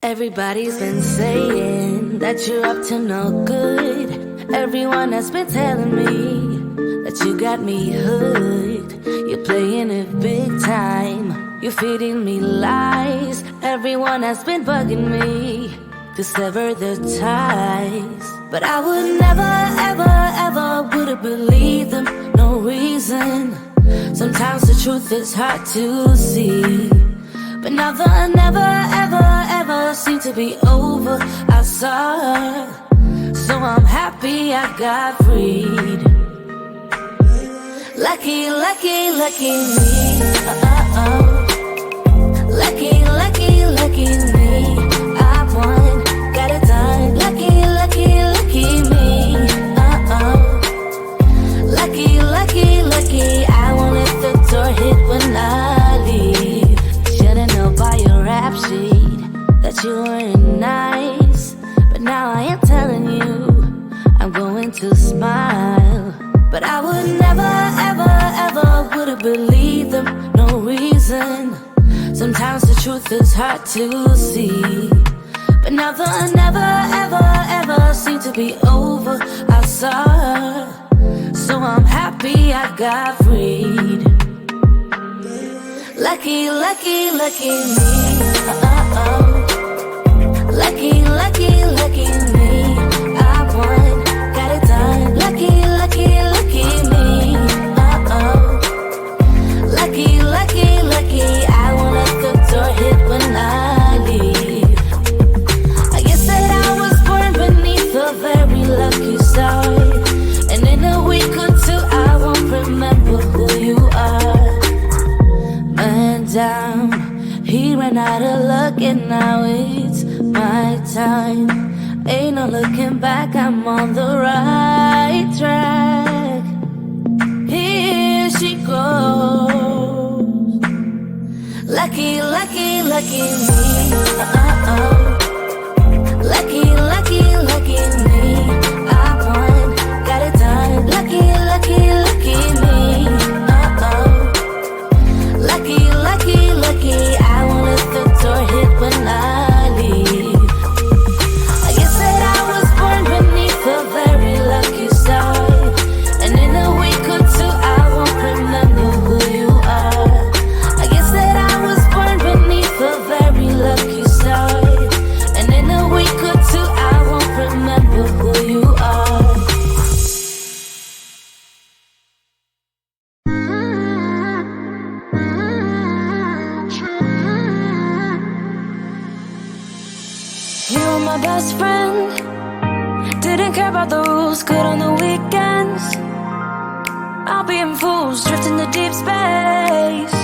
Everybody's been saying that you're up to no good. Everyone has been telling me that you got me hooked. You're playing it big time. You're feeding me lies. Everyone has been bugging me to sever the ties. But I would never, ever, ever would have believed them. No reason. Sometimes the truth is hard to see. But now the never, ever, ever seemed to be over. I saw her, so I'm happy I got freed. Lucky, lucky, lucky me. Lucky, lucky, lucky me. I won, got it done. Lucky, lucky, lucky me. Lucky, lucky, lucky. I won't let the door hit when I leave. Should've known by your rap sheet that you weren't nice, but now I am telling you I'm going to smile. But I would never, ever, ever would have believed them. No reason. Sometimes the truth is hard to see. But now the never, ever, ever seemed to be over. I saw her, so I'm happy I got freed. Lucky, lucky, lucky me. Lucky, lucky, lucky me. I won, got it done. Lucky, lucky, lucky me. Lucky, lucky, lucky. I won't let the door hit when I leave. I guess that I was born beneath a very lucky star, and in a week or two I won't remember who you are. Man down, he ran out of luck and now it's my time. Ain't no looking back, I'm on the right track. Here she goes. Lucky, lucky, lucky me. Lucky, lucky, lucky me. I won, got it done. Lucky, lucky, lucky me. Lucky, lucky, lucky. I won't let the door hit when I leave. I guess that I was born beneath a very lucky star, and in a week or two I won't remember who you are. I guess that I was born beneath a very lucky star, and in a week or two I won't remember who you are. You were my best friend, didn't care about the rules, good on the weekends. I'll be in fools, drifting to deep space.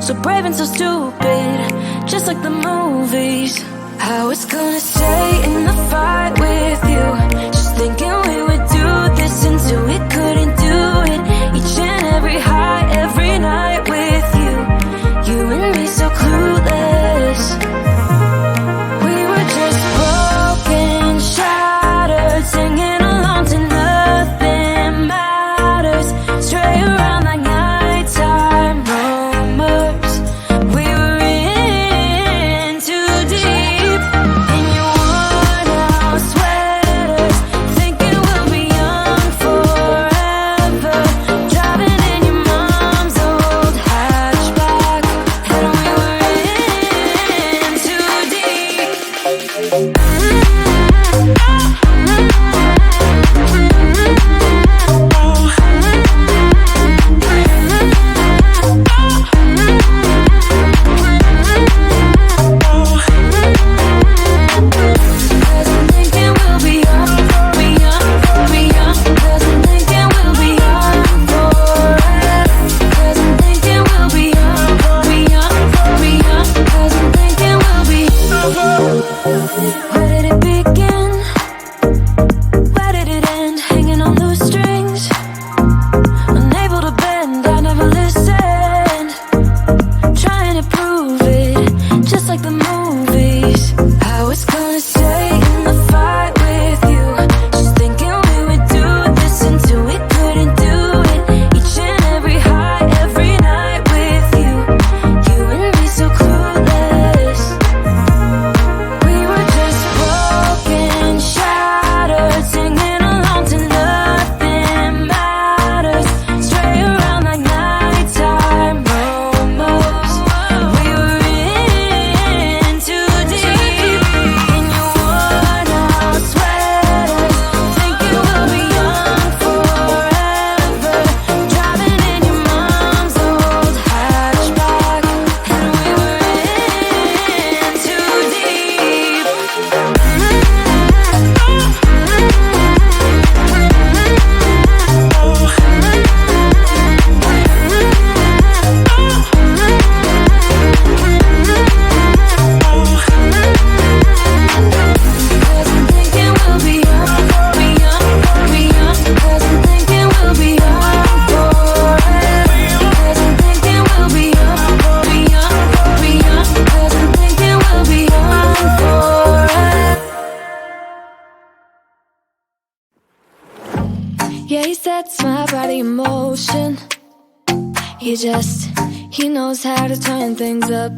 So brave and so stupid, just like the movies. I was gonna stay in the fight with you, just thinking we would do this until we couldn't do it. Each and every high, every night with you. You and me so clueless. We were just broken, shattered, singing along to nothing matters. Stray around like nighttime rumors. We were in too deep. In your worn out sweaters, thinking we'll be young forever. Driving in your mom's old hatchback, and we were in too deep. Where did it begin? Where did it end? Hanging on loose strings, unable to bend, I never listened. Trying to prove it, just like the movies. I was gonna stay in the fight with you, just thinking we would do this until we couldn't do it. Each and every high, every night with you. You and me so clueless. We sets my body in motion. He knows how to turn things up.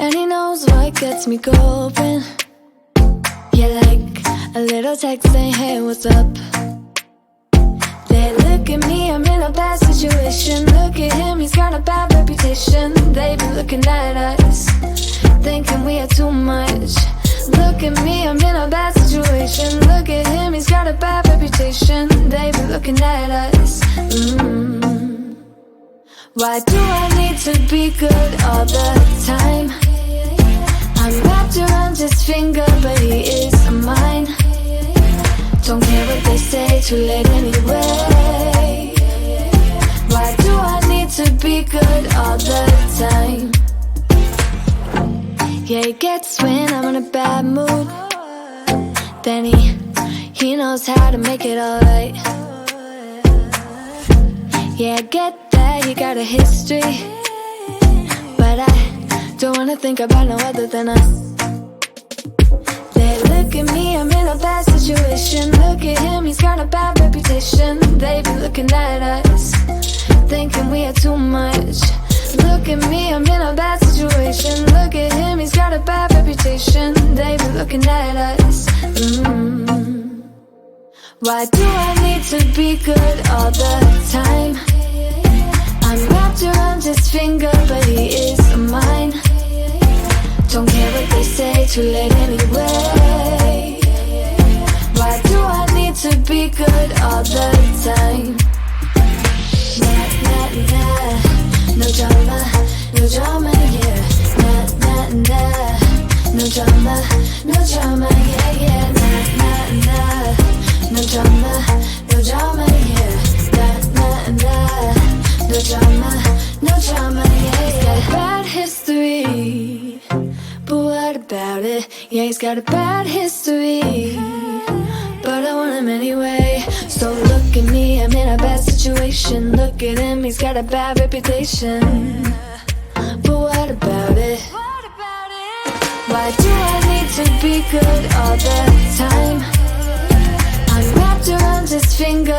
And he knows what gets me going. Yeah, like a little text saying, hey, what's up? They look at me, I'm in a bad situation. Look at him, he's got a bad reputation. They be looking at us, thinking we are too much. Look at me, I'm in a bad situation. Look at him, he's got a bad reputation. They be looking at us. Why do I need to be good all the time? I'm wrapped around his finger, but he is mine. Don't care what they say, too late anyway. Why do I need to be good all the time? Yeah, he gets when I'm in a bad mood. Then he knows how to make it alright. Yeah, I get that you got a history, but I don't wanna think about no other than us. They look at me, I'm in a bad situation. Look at him, he's got a bad reputation. They be looking at us, thinking we are too much. Look at me, I'm in a bad situation. Look at him, he's got a bad reputation. They be looking at us. Why do I need to be good all the time? I'm wrapped around his finger, but he is mine. Don't care what they say, too late anyway. Why do I need to be good all the time? Nah, nah, nah. No drama, no drama, yeah. Nah, nah, nah. No drama, no drama, yeah, yeah. Nah, nah, nah. No drama, no drama, yeah. Nah, nah, nah. No drama, no drama, yeah, yeah. He's got a bad history, but what about it? Yeah, he's got a bad history, but I want him anyway. So look at me, I'm in a bad situation. Look at him, he's got a bad reputation, but what about it? Why do I need to be good all the time? I'm wrapped around his finger,